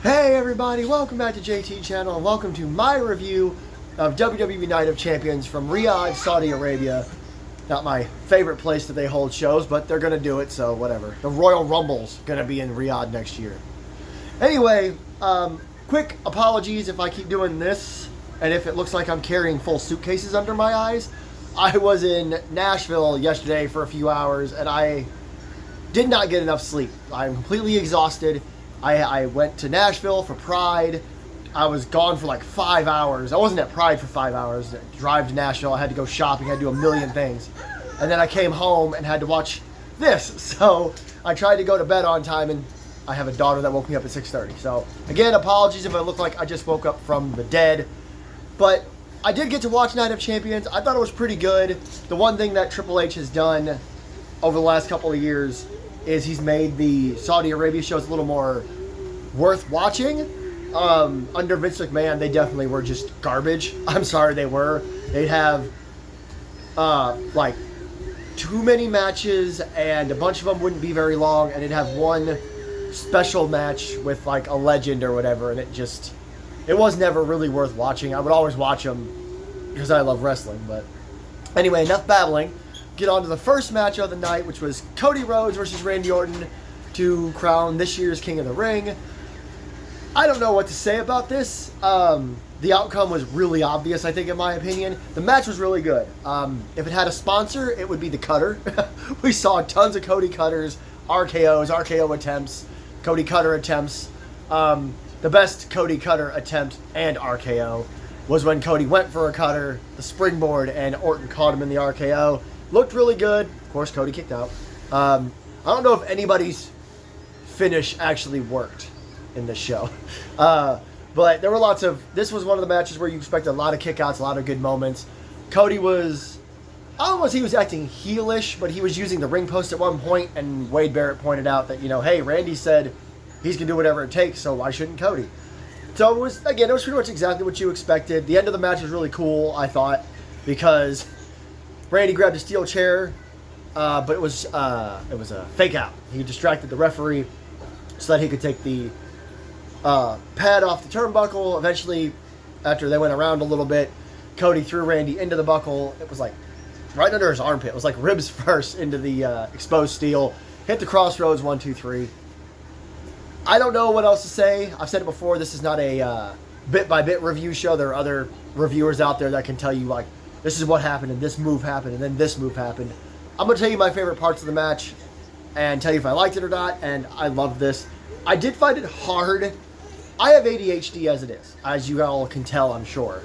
Hey everybody, welcome back to JT Channel and welcome to my review of WWE Night of Champions from Riyadh, Saudi Arabia. Not my favorite place that they hold shows, but they're going to do it, so whatever. The Royal Rumble's going to be in Riyadh next year. Anyway, quick apologies if I keep doing this and if it looks like I'm carrying full suitcases under my eyes. I was in Nashville yesterday for a few hours and I did not get enough sleep. I'm completely exhausted. I went to Nashville for Pride. I was gone for like 5 hours. I wasn't at Pride for 5 hours. I drive to Nashville. I had to go shopping. I had to do a million things. And then I came home and had to watch this. So I tried to go to bed on time, and I have a daughter that woke me up at 6:30. So again, apologies if I look like I just woke up from the dead. But I did get to watch Night of Champions. I thought it was pretty good. The one thing that Triple H has done over the last couple of years is he's made the Saudi Arabia shows a little more worth watching. Under Vince McMahon, they definitely were just garbage. I'm sorry, they were. They'd have like too many matches, and a bunch of them wouldn't be very long, and it'd have one special match with like a legend or whatever, and it was never really worth watching. I would always watch them because I love wrestling. But anyway, enough babbling. Get on to the first match of the night, which was Cody Rhodes versus Randy Orton to crown this year's King of the Ring. I don't know what to say about this. The outcome was really obvious, I think, in my opinion. The match was really good. If it had a sponsor, it would be the Cutter. We saw tons of Cody Cutters, RKOs, RKO attempts, Cody Cutter attempts. The best Cody Cutter attempt and RKO was when Cody went for a cutter, the springboard, and Orton caught him in the RKO. Looked really good. Of course, Cody kicked out. I don't know if anybody's finish actually worked in this show. But there were this was one of the matches where you expected a lot of kickouts, a lot of good moments. Cody was, I don't know if he was acting heelish, but he was using the ring post at one point, and Wade Barrett pointed out that, hey, Randy said he's going to do whatever it takes, so why shouldn't Cody? So it was pretty much exactly what you expected. The end of the match was really cool, I thought, because Randy grabbed a steel chair, but it was a fake out. He distracted the referee so that he could take the pad off the turnbuckle. Eventually, after they went around a little bit, Cody threw Randy into the buckle. It was like right under his armpit. It was like ribs first into the exposed steel. Hit the crossroads, 1, 2, 3. I don't know what else to say. I've said it before. This is not a bit-by-bit review show. There are other reviewers out there that can tell you, like, this is what happened, and this move happened, and then this move happened. I'm going to tell you my favorite parts of the match and tell you if I liked it or not, and I love this. I did find it hard. I have ADHD as it is, as you all can tell, I'm sure.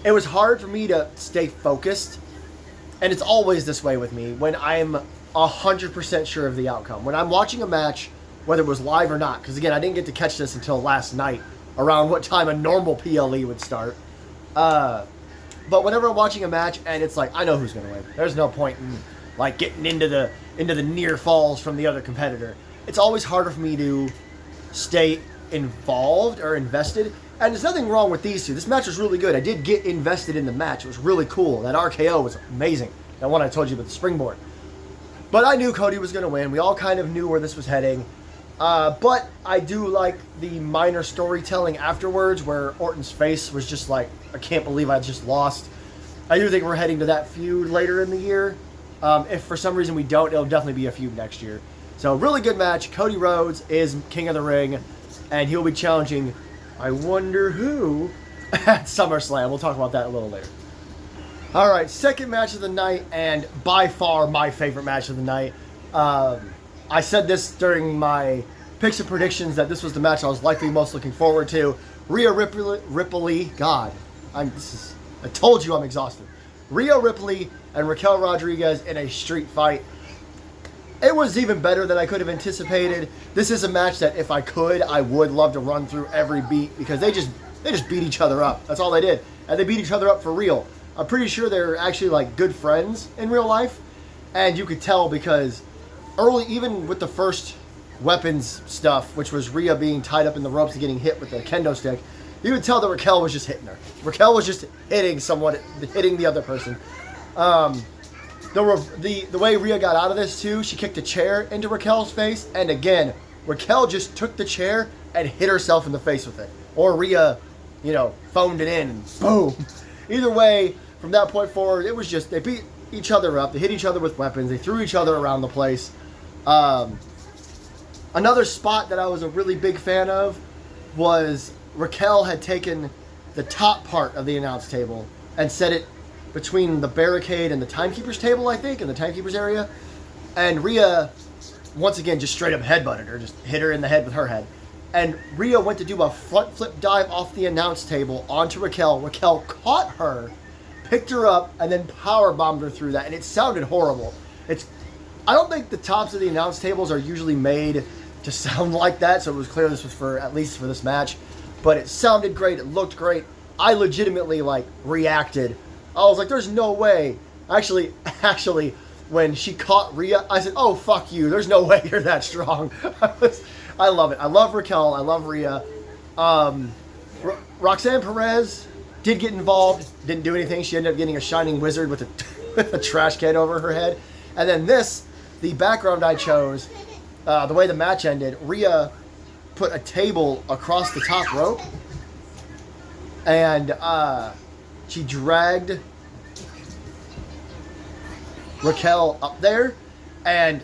It was hard for me to stay focused, and it's always this way with me when I'm 100% sure of the outcome. When I'm watching a match, whether it was live or not, because again, I didn't get to catch this until last night, around what time a normal PLE would start. But whenever I'm watching a match and it's like, I know who's going to win. There's no point in like getting into the near falls from the other competitor. It's always harder for me to stay involved or invested. And there's nothing wrong with these two. This match was really good. I did get invested in the match. It was really cool. That RKO was amazing. That one I told you about the springboard. But I knew Cody was going to win. We all kind of knew where this was heading. But I do like the minor storytelling afterwards where Orton's face was just like, I can't believe I just lost. I do think we're heading to that feud later in the year. If for some reason we don't, it'll definitely be a feud next year. So really good match. Cody Rhodes is King of the Ring, and he'll be challenging, I wonder who, at SummerSlam. We'll talk about that a little later. All right, second match of the night, and by far my favorite match of the night. I said this during my picks and predictions that this was the match I was likely most looking forward to. Rhea Ripley, God, I told you I'm exhausted. Rhea Ripley and Raquel Rodriguez in a street fight. It was even better than I could have anticipated. This is a match that if I could, I would love to run through every beat because they just beat each other up. That's all they did. And they beat each other up for real. I'm pretty sure they're actually like good friends in real life. And you could tell because early, even with the first weapons stuff, which was Rhea being tied up in the ropes and getting hit with the kendo stick, you could tell that Raquel was just hitting her. Raquel was just hitting the other person. The way Rhea got out of this too, she kicked a chair into Raquel's face, and again, Raquel just took the chair and hit herself in the face with it. Or Rhea, phoned it in and boom. Either way, from that point forward, it was just, they beat each other up. They hit each other with weapons. They threw each other around the place. Another spot that I was a really big fan of was Raquel had taken the top part of the announce table and set it between the barricade and the timekeeper's table, I think, in the timekeeper's area. And Rhea, once again, just straight up headbutted her, just hit her in the head with her head. And Rhea went to do a front flip dive off the announce table onto Raquel. Raquel caught her, picked her up, and then power bombed her through that. And it sounded horrible. I don't think the tops of the announce tables are usually made to sound like that, so it was clear this was at least for this match. But it sounded great. It looked great. I legitimately reacted. I was like, "There's no way." Actually, when she caught Rhea, I said, "Oh, fuck you. There's no way you're that strong." I love it. I love Raquel. I love Rhea. Roxanne Perez did get involved. Didn't do anything. She ended up getting a shining wizard with a trash can over her head. And then the background I chose, the way the match ended, Rhea put a table across the top rope. And she dragged Raquel up there, and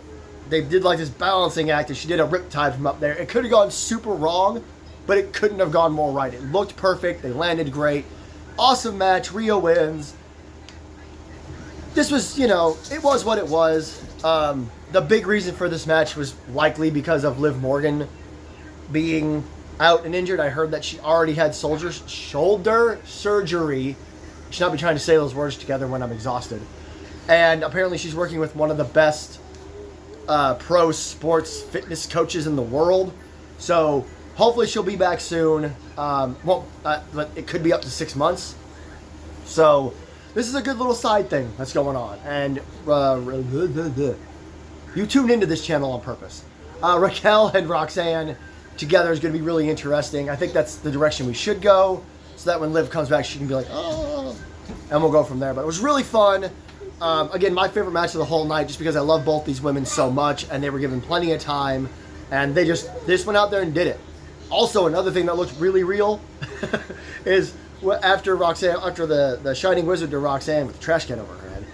they did this balancing act, and she did a riptide from up there. It could have gone super wrong, but it couldn't have gone more right. It looked perfect. They landed great. Awesome match. Rhea wins. This was, it was what it was. The big reason for this match was likely because of Liv Morgan being out and injured. I heard that she already had shoulder surgery. I should not be trying to say those words together when I'm exhausted. And apparently she's working with one of the best pro sports fitness coaches in the world. So hopefully she'll be back soon. But it could be up to 6 months. So this is a good little side thing that's going on. And you tuned into this channel on purpose. Raquel and Roxanne together is going to be really interesting. I think that's the direction we should go, so that when Liv comes back, she can be like, "Oh," and we'll go from there. But it was really fun. Again, my favorite match of the whole night, just because I love both these women so much, and they were given plenty of time, and they just went out there and did it. Also, another thing that looked really real is after the Shining Wizard to Roxanne with the trash can over her head,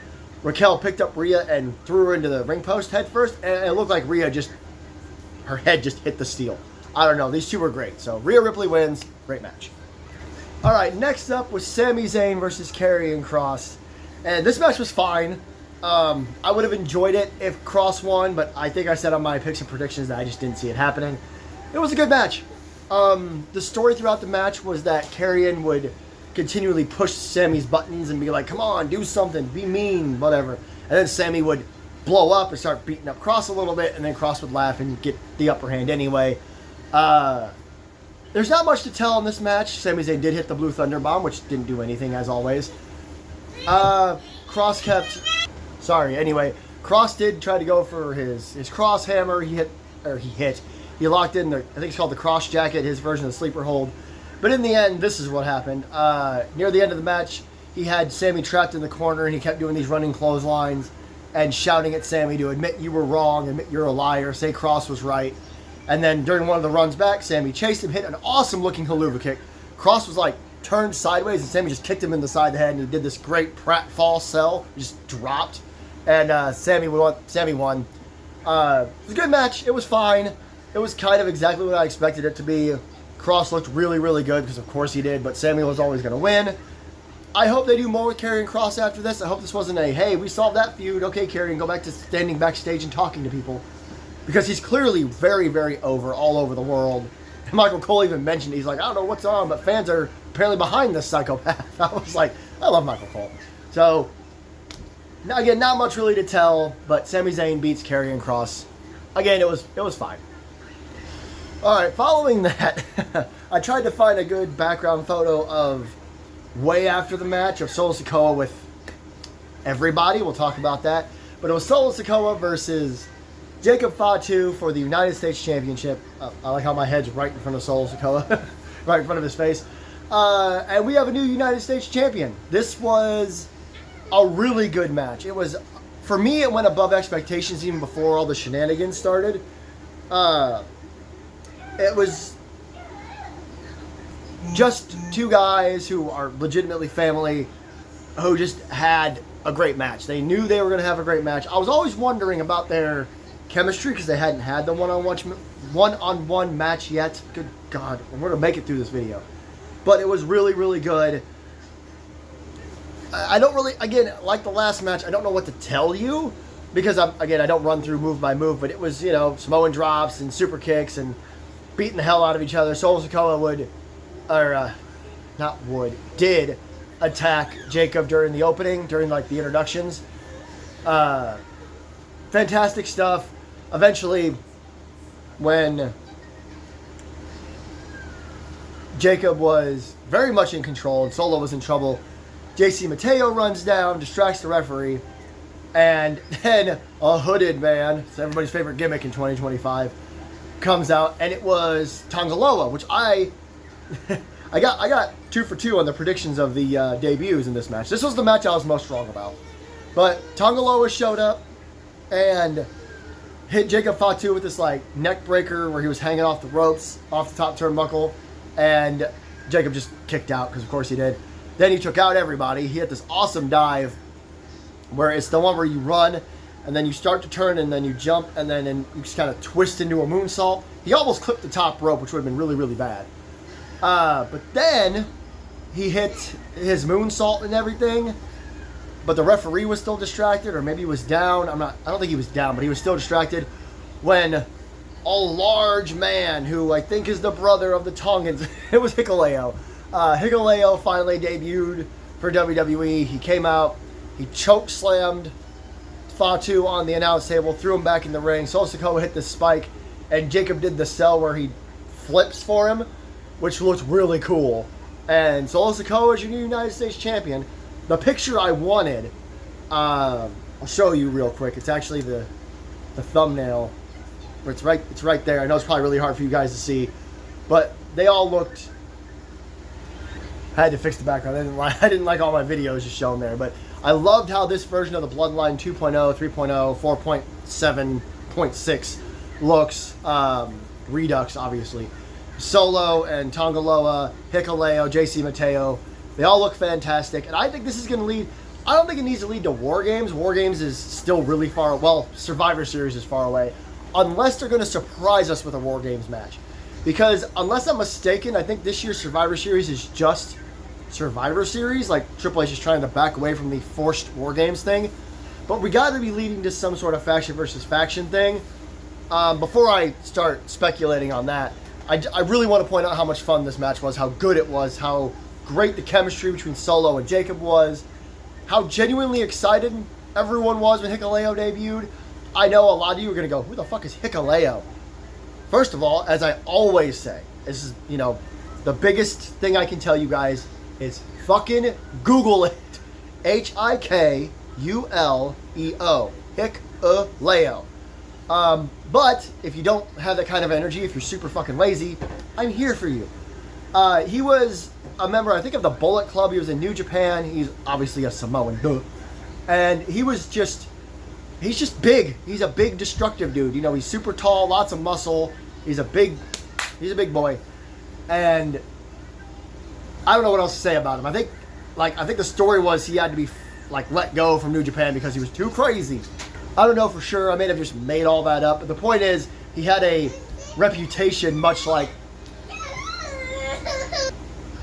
Raquel picked up Rhea and threw her into the ring post head first, and it looked like her head just hit the steel. I don't know. These two were great. So Rhea Ripley wins. Great match. All right, next up was Sami Zayn versus Karrion Kross. And this match was fine. I would have enjoyed it if Kross won, but I think I said on my picks and predictions that I just didn't see it happening. It was a good match. The story throughout the match was that Karrion would continually push Sami's buttons and be like, "Come on, do something, be mean, whatever." And then Sami would blow up and start beating up Kross a little bit, and then Kross would laugh and get the upper hand anyway. There's not much to tell in this match. Sami Zayn did hit the Blue Thunder Bomb, which didn't do anything as always. Kross did try to go for his cross hammer. He locked in I think it's called the cross jacket, his version of the sleeper hold. But in the end, this is what happened. Near the end of the match, he had Sami trapped in the corner, and he kept doing these running clotheslines and shouting at Sami to admit you were wrong, admit you're a liar, say Kross was right. And then during one of the runs back, Sami chased him, hit an awesome-looking haluva kick. Kross was turned sideways, and Sami just kicked him in the side of the head, and he did this great pratfall sell, just dropped. And Sami won. It was a good match. It was fine. It was kind of exactly what I expected it to be. Kross looked really, really good, because of course he did, but Sami was always going to win. I hope they do more with Karrion Kross after this. I hope this wasn't hey, we solved that feud. Okay, Karrion, go back to standing backstage and talking to people. Because he's clearly very, very over all over the world. And Michael Cole even mentioned, he's like, "I don't know what's on, but fans are apparently behind this psychopath." I was like, I love Michael Cole. So, again, not much really to tell, but Sami Zayn beats Karrion Kross. Again, it was fine. Alright, following that, I tried to find a good background photo of way after the match of Solo Sikoa with everybody. We'll talk about that. But it was Solo Sikoa versus Jacob Fatu for the United States Championship. I like how my head's right in front of Solo Sikoa, right in front of his face. And we have a new United States champion. This was a really good match. It was, for me, it went above expectations even before all the shenanigans started. it was just two guys who are legitimately family who just had a great match. They knew they were going to have a great match. I was always wondering about their chemistry because they hadn't had the one-on-one match yet. Good God, we're going to make it through this video. But it was really, really good. I don't really, again, like the last match, I don't know what to tell you because, I don't run through move by move, but it was, Samoan drops and super kicks and beating the hell out of each other. Solo Sikoa did attack Jacob during the opening, during like the introductions. Fantastic stuff. Eventually, when Jacob was very much in control and Solo was in trouble, JC Mateo runs down, distracts the referee, and then a hooded man, it's everybody's favorite gimmick in 2025, comes out, and it was Tonga Loa, which I got 2 for 2 on the predictions of the debuts in this match. This was the match I was most wrong about. But Tonga Loa showed up and hit Jacob Fatu with this like neck breaker where he was hanging off the ropes, off the top turnbuckle, and Jacob just kicked out because of course he did. Then he took out everybody. He hit this awesome dive where it's the one where you run and then you start to turn and then you jump and then you just kind of twist into a moonsault. He almost clipped the top rope, which would have been really, really bad. But then he hit his moonsault and everything, but the referee was still distracted, or maybe he was down. I don't think he was down, but he was still distracted when a large man who I think is the brother of the Tongans, it was Hikuleo. Hikuleo finally debuted for WWE. He came out, he choke slammed Fatu on the announce table, threw him back in the ring. Solo Sikoa hit the spike, and Jacob did the sell where he flips for him, which looked really cool. And Solo Sikoa is your new United States champion. The picture I wanted, I'll show you real quick. It's actually the thumbnail. It's right there. I know it's probably really hard for you guys to see, but they all looked. I had to fix the background. I didn't like all my videos just shown there, but I loved how this version of the Bloodline 2.0, 3.0, 4.7.6 looks. Redux, obviously. Solo and Tonga Loa, Hikuleo, JC Mateo, they all look fantastic, and I think this is going to lead. I don't think it needs to lead to War Games. War Games is still really far. Well, Survivor Series is far away, unless they're going to surprise us with a War Games match. Because unless I'm mistaken, I think this year's Survivor Series is just Survivor Series. Like Triple H is trying to back away from the forced War Games thing, but we got to be leading to some sort of faction versus faction thing. Before I start speculating on that, I really want to point out how much fun this match was, how good it was, how great the chemistry between Solo and Jacob was, how genuinely excited everyone was when Hikuleo debuted. I know a lot of you are going to go, who the fuck is Hikuleo? First of all, as I always say, this is, the biggest thing I can tell you guys is fucking Google it. Hikuleo. Hikuleo. But if you don't have that kind of energy, if you're super fucking lazy, I'm here for you. He was a member, I think, of the Bullet Club. He was in New Japan. He's obviously a Samoan, and he's just big. He's a big, destructive dude. He's super tall, lots of muscle. He's a big boy, and I don't know what else to say about him. I think the story was he had to be let go from New Japan because he was too crazy. I don't know for sure. I may have just made all that up. But the point is, he had a reputation much like...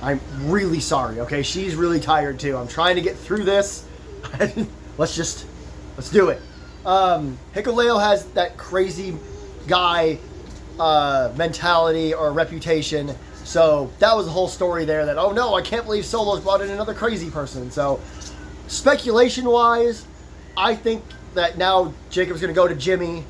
I'm really sorry, okay? She's really tired too. I'm trying to get through this. Let's do it. Hikuleo has that crazy guy mentality or reputation. So that was the whole story there that, oh no, I can't believe Solo's brought in another crazy person. So speculation-wise, I think that now Jacob's going to go to Jimmy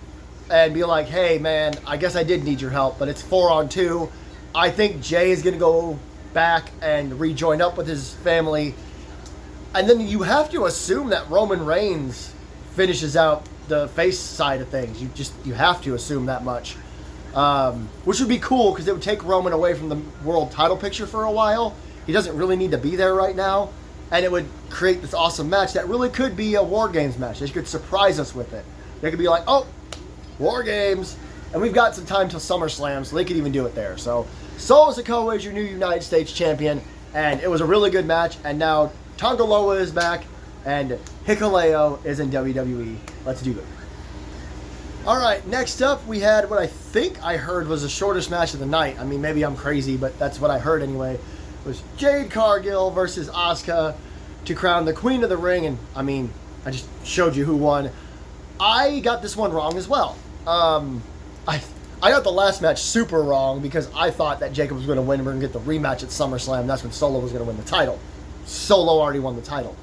and be like, hey, man, I guess I did need your help, but it's 4-on-2. I think Jay is going to go back and rejoin up with his family. And then you have to assume that Roman Reigns finishes out the face side of things. You have to assume that much. Which would be cool because it would take Roman away from the world title picture for a while. He doesn't really need to be there right now. And it would create this awesome match that really could be a War Games match. They could surprise us with it. They could be like, oh, War Games. And we've got some time till SummerSlam, so they could even do it there. So Solo Sikoa is your new United States champion, and it was a really good match. And now Tonga Loa is back, and Hikuleo is in WWE. Let's do it. All right, next up we had what I think I heard was the shortest match of the night. I mean, maybe I'm crazy, but that's what I heard anyway. It was Jade Cargill versus Asuka to crown the Queen of the Ring, and I mean, I just showed you who won. I got this one wrong as well. I got the last match super wrong because I thought that Jacob was going to win and we're going to get the rematch at SummerSlam. That's when Solo was going to win the title. Solo already won the title.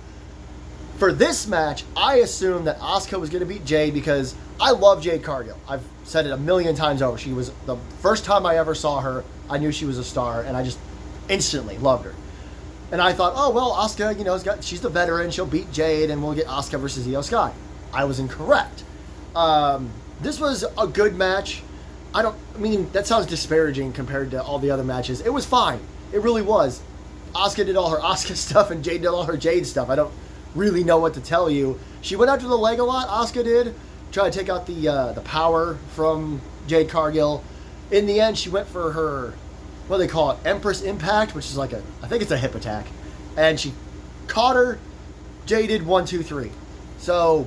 For this match, I assumed that Asuka was going to beat Jade because I love Jade Cargill. I've said it a million times over. She was the first time I ever saw her, I knew she was a star, and I just instantly loved her. And I thought, oh, well, Asuka, you know, she's the veteran. She'll beat Jade, and we'll get Asuka versus Io Sky. I was incorrect. This was a good match. I mean, that sounds disparaging compared to all the other matches. It was fine. It really was. Asuka did all her Asuka stuff, and Jade did all her Jade stuff. I don't really know what to tell you. She went after the leg a lot, Asuka did. Tried to take out the power from Jade Cargill. In the end, she went for her, what do they call it, Empress Impact, which is like I think it's a hip attack. And she caught her. Jade did 1, 2, 3. So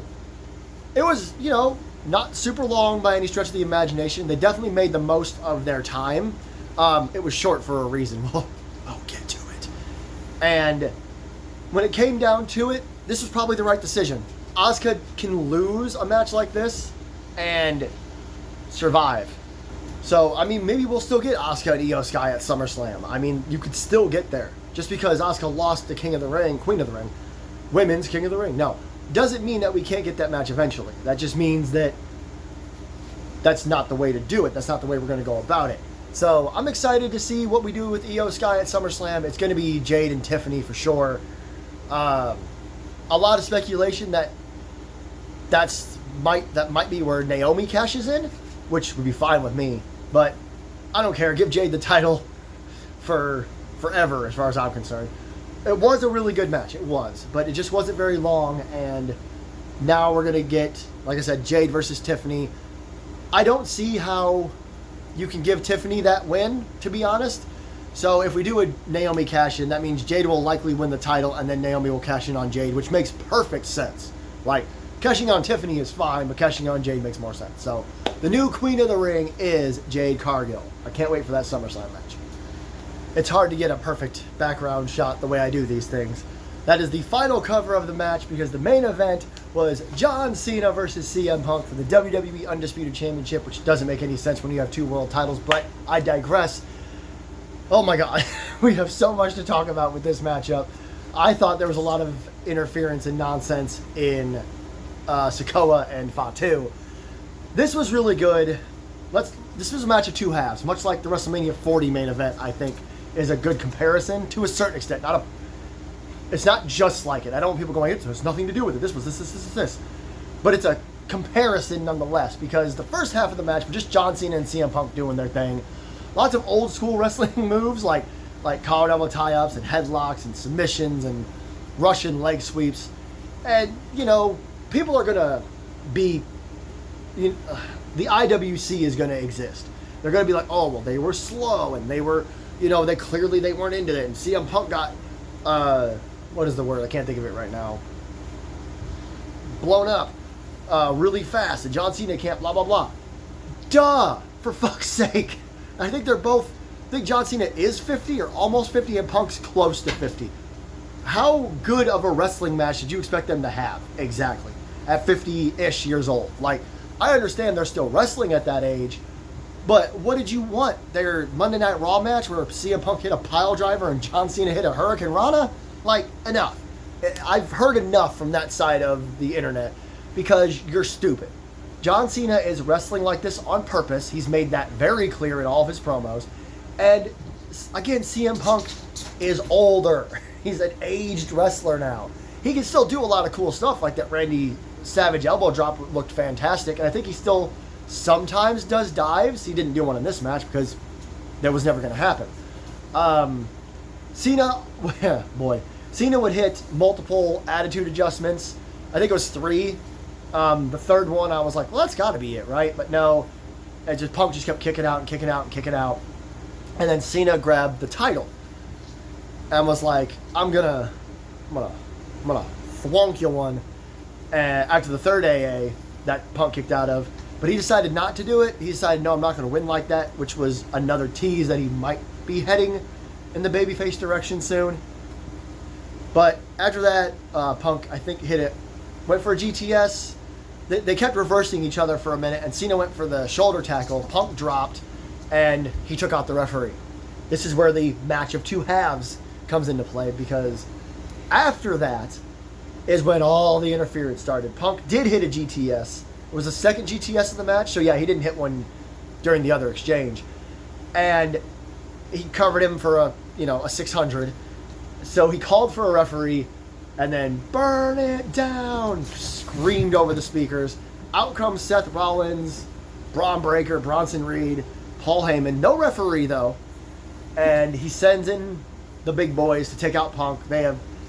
it was, you know, not super long by any stretch of the imagination. They definitely made the most of their time. It was short for a reason. We'll get to it. And when it came down to it, this was probably the right decision. Asuka can lose a match like this and survive. So, I mean, maybe we'll still get Asuka and Io Sky at SummerSlam. I mean, you could still get there. Just because Asuka lost the King of the Ring, Queen of the Ring, Women's King of the Ring. No. Doesn't mean that we can't get that match eventually. That just means that that's not the way to do it. That's not the way we're going to go about it. So I'm excited to see what we do with Io Sky at SummerSlam. It's going to be Jade and Tiffany for sure. A lot of speculation that might be where Naomi cashes in, which would be fine with me. But I don't care. Give Jade the title for forever, as far as I'm concerned. It was a really good match. It was. But it just wasn't very long. And now we're going to get, like I said, Jade versus Tiffany. I don't see how you can give Tiffany that win, to be honest. So if we do a Naomi cash in, that means Jade will likely win the title, and then Naomi will cash in on Jade, which makes perfect sense. Like, cashing on Tiffany is fine, but cashing on Jade makes more sense. So the new Queen of the Ring is Jade Cargill. I can't wait for that SummerSlam match. It's hard to get a perfect background shot the way I do these things. That is the final cover of the match because the main event was John Cena versus CM Punk for the WWE Undisputed Championship, which doesn't make any sense when you have 2 world titles, but I digress. Oh my god, we have so much to talk about with this matchup. I thought there was a lot of interference and nonsense in Sikoa and Fatu. This was really good. This was a match of 2 halves, much like the WrestleMania 40 main event, I think, is a good comparison to a certain extent. It's not just like it. I don't want people going, it has nothing to do with it. This was this. But it's a comparison nonetheless, because the first half of the match was just John Cena and CM Punk doing their thing. Lots of old school wrestling moves like collar elbow tie-ups and headlocks and submissions and Russian leg sweeps. And, you know, people are going to be... the IWC is going to exist. They're going to be like, oh, well, they were slow and they were, you know, they weren't into it. And CM Punk got, what is the word? I can't think of it right now. Blown up really fast. And John Cena can't blah, blah, blah. Duh! For fuck's sake. I think John Cena is 50 or almost 50 and Punk's close to 50. How good of a wrestling match did you expect them to have? Exactly. At 50-ish years old. Like, I understand they're still wrestling at that age, but what did you want? Their Monday Night Raw match where CM Punk hit a pile driver and John Cena hit a Hurricane Rana? Like, enough. I've heard enough from that side of the internet because you're stupid. John Cena is wrestling like this on purpose. He's made that very clear in all of his promos. And again, CM Punk is older. He's an aged wrestler now. He can still do a lot of cool stuff, like that Randy Savage elbow drop looked fantastic. And I think he still sometimes does dives. He didn't do one in this match because that was never going to happen. Cena would hit multiple attitude adjustments. I think it was 3. The third one, I was like, well, that's got to be it, right? But no. and just Punk just kept kicking out and kicking out and kicking out. And then Cena grabbed the title and was like, I'm gonna flunk you one. And after the third AA that Punk kicked out of. But he decided not to do it. He decided, no, I'm not going to win like that, which was another tease that he might be heading in the babyface direction soon. But after that, Punk, I think, went for a GTS. They kept reversing each other for a minute, and Cena went for the shoulder tackle. Punk dropped, and he took out the referee. This is where the match of two halves comes into play, because after that is when all the interference started. Punk did hit a GTS. It was the second GTS of the match, so yeah, he didn't hit one during the other exchange. And he covered him for a 600. So he called for a referee, and then burn it down, screamed over the speakers. Out comes Seth Rollins, Braun Breaker, Bronson Reed, Paul Heyman. No referee, though. And he sends in the big boys to take out Punk.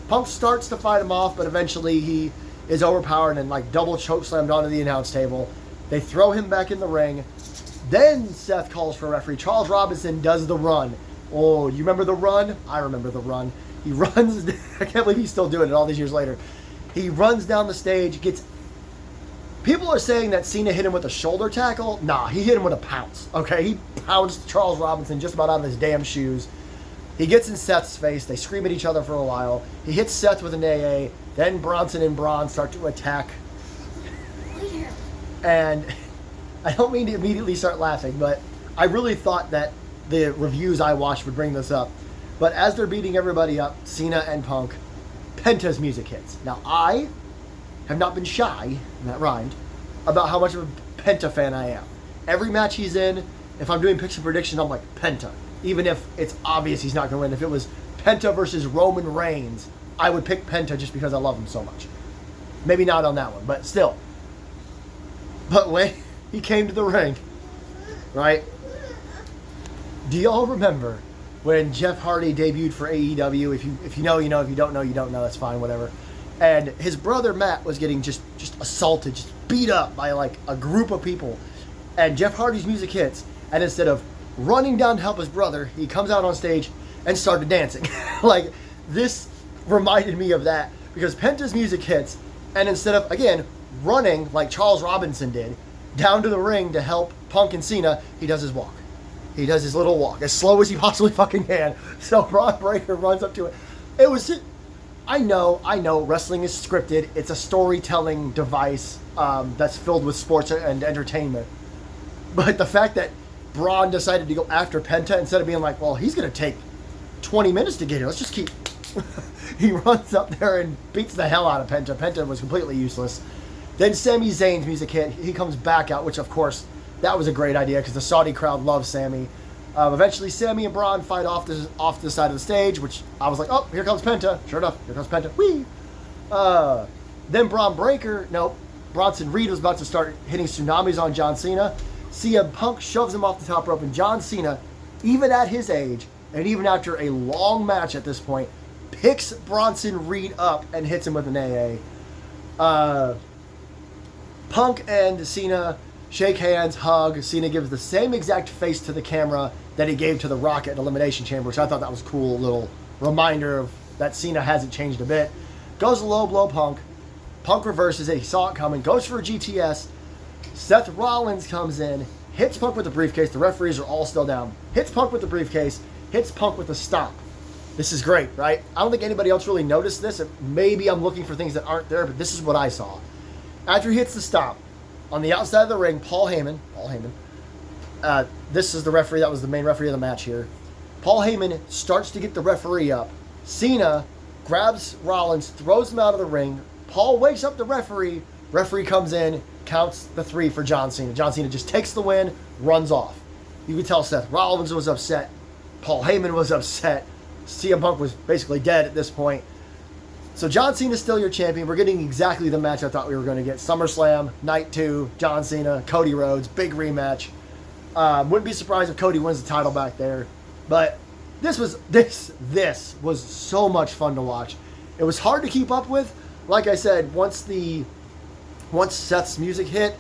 Punk starts to fight him off, but eventually he is overpowered and double chokeslammed onto the announce table. They throw him back in the ring. Then Seth calls for a referee. Charles Robinson does the run. Oh, you remember the run? I remember the run. He runs. I can't believe he's still doing it all these years later. He runs down the stage. People are saying that Cena hit him with a shoulder tackle. Nah, he hit him with a pounce. Okay, he pounced Charles Robinson just about out of his damn shoes. He gets in Seth's face. They scream at each other for a while. He hits Seth with an AA. Then Bronson and Braun start to attack. And I don't mean to immediately start laughing, but I really thought that the reviews I watched would bring this up. But as they're beating everybody up, Cena and Punk, Penta's music hits. Now, I have not been shy, and that rhymed, about how much of a Penta fan I am. Every match he's in, if I'm doing picks and predictions, I'm like, Penta. Even if it's obvious he's not going to win. If it was Penta versus Roman Reigns, I would pick Penta just because I love him so much. Maybe not on that one, but still. But when he came to the ring, right? Do y'all remember when Jeff Hardy debuted for AEW? If you know, you know. If you don't know, you don't know. That's fine, whatever. And his brother Matt was getting just assaulted, just beat up by a group of people. And Jeff Hardy's music hits, and instead of running down to help his brother, he comes out on stage and started dancing. This reminded me of that, because Penta's music hits, and instead of, again, running like Charles Robinson did down to the ring to help Punk and Cena, he does his walk. He does his little walk as slow as he possibly fucking can. So Braun Breaker runs up to it. It was, I know, wrestling is scripted. It's a storytelling device that's filled with sports and entertainment. But the fact that Braun decided to go after Penta instead of being like, well, he's going to take 20 minutes to get here. Let's just keep... He runs up there and beats the hell out of Penta. Penta was completely useless. Then Sami Zayn's music hit. He comes back out, which, of course, that was a great idea because the Saudi crowd loves Sami. Eventually, Sami and Braun fight off to the side of the stage, which I was like, oh, here comes Penta. Sure enough, here comes Penta. Whee! Then Braun Breaker, Bronson Reed was about to start hitting tsunamis on John Cena. CM Punk shoves him off the top rope, and John Cena, even at his age, and even after a long match at this point, picks Bronson Reed up and hits him with an AA. Punk and Cena shake hands, hug. Cena gives the same exact face to the camera that he gave to The Rock at Elimination Chamber, which I thought that was a cool little reminder of that Cena hasn't changed a bit. Goes a low blow Punk. Punk reverses it. He saw it coming. Goes for a GTS. Seth Rollins comes in, hits Punk with the briefcase. The referees are all still down. Hits Punk with the briefcase. Hits Punk with a stomp. This is great, right? I don't think anybody else really noticed this. Maybe I'm looking for things that aren't there, but this is what I saw. After he hits the stomp, on the outside of the ring, Paul Heyman, this is the referee that was the main referee of the match here. Paul Heyman starts to get the referee up. Cena grabs Rollins, throws him out of the ring. Paul wakes up the referee. Referee comes in, counts the 3 for John Cena. John Cena just takes the win, runs off. You can tell Seth Rollins was upset. Paul Heyman was upset. CM Punk was basically dead at this point. So John Cena's still your champion. We're getting exactly the match I thought we were going to get. SummerSlam, Night 2, John Cena, Cody Rhodes, big rematch. Wouldn't be surprised if Cody wins the title back there. But this was so much fun to watch. It was hard to keep up with. Like I said, once Seth's music hit,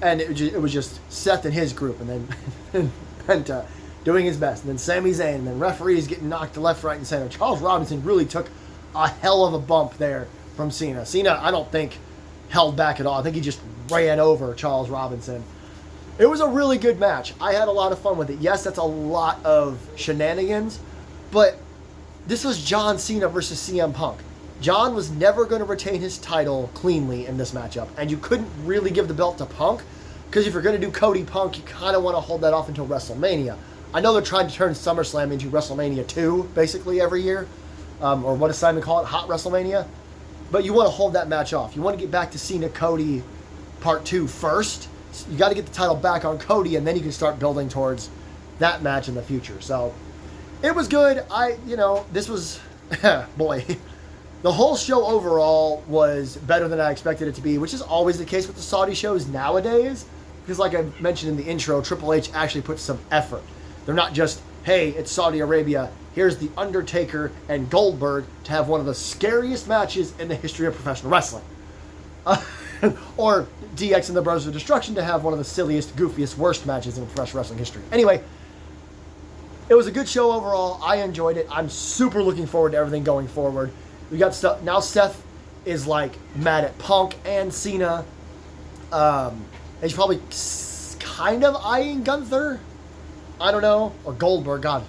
And it was just Seth and his group, and then Penta doing his best, and then Sami Zayn, and then referees getting knocked to left, right, and center. Charles Robinson really took a hell of a bump there from Cena. Cena, I don't think, held back at all. I think he just ran over Charles Robinson. It was a really good match. I had a lot of fun with it. Yes, that's a lot of shenanigans, but this was John Cena versus CM Punk. John was never going to retain his title cleanly in this matchup, and you couldn't really give the belt to Punk, because if you're going to do Cody Punk, you kind of want to hold that off until WrestleMania. I know they're trying to turn SummerSlam into WrestleMania 2, basically, every year, or what does Simon call it, Hot WrestleMania? But you want to hold that match off. You want to get back to Cena-Cody Part 2 first. You got to get the title back on Cody, and then you can start building towards that match in the future. So, it was good. This was, boy, the whole show overall was better than I expected it to be, which is always the case with the Saudi shows nowadays. Because like I mentioned in the intro, Triple H actually puts some effort. They're not just, hey, it's Saudi Arabia, here's The Undertaker and Goldberg to have one of the scariest matches in the history of professional wrestling. Or DX and the Brothers of Destruction to have one of the silliest, goofiest, worst matches in professional wrestling history. Anyway, it was a good show overall. I enjoyed it. I'm super looking forward to everything going forward. We got stuff. Now Seth is like mad at Punk and Cena. He's probably kind of eyeing Gunther. I don't know. Or Goldberg. God,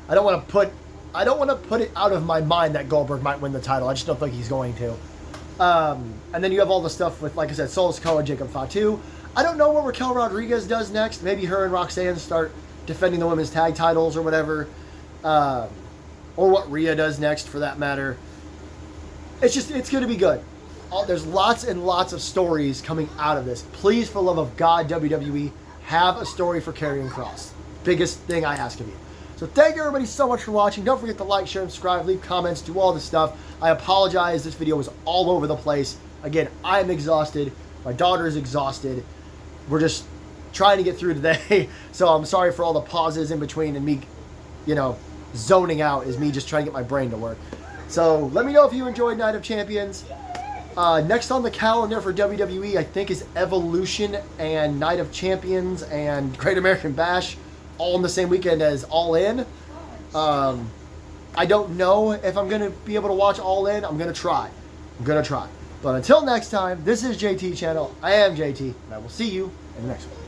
I don't want to put it out of my mind that Goldberg might win the title. I just don't think he's going to. And then you have all the stuff with, like I said, Solo Sikoa and Jacob Fatu. I don't know what Raquel Rodriguez does next. Maybe her and Roxanne start defending the women's tag titles or whatever. Or what Rhea does next, for that matter. It's going to be good. There's lots and lots of stories coming out of this. Please, for the love of God, WWE, have a story for Karrion Kross. Biggest thing I ask of you. So thank you everybody so much for watching. Don't forget to like, share, and subscribe, leave comments, do all this stuff. I apologize, this video was all over the place. Again, I am exhausted. My daughter is exhausted. We're just trying to get through today. So I'm sorry for all the pauses in between and me, zoning out is me just trying to get my brain to work. So let me know if you enjoyed Night of Champions. Next on the calendar for WWE, I think, is Evolution and Night of Champions and Great American Bash, all in the same weekend as All In. I don't know if I'm going to be able to watch All In. I'm going to try. But until next time, this is JT Channel. I am JT, and I will see you in the next one.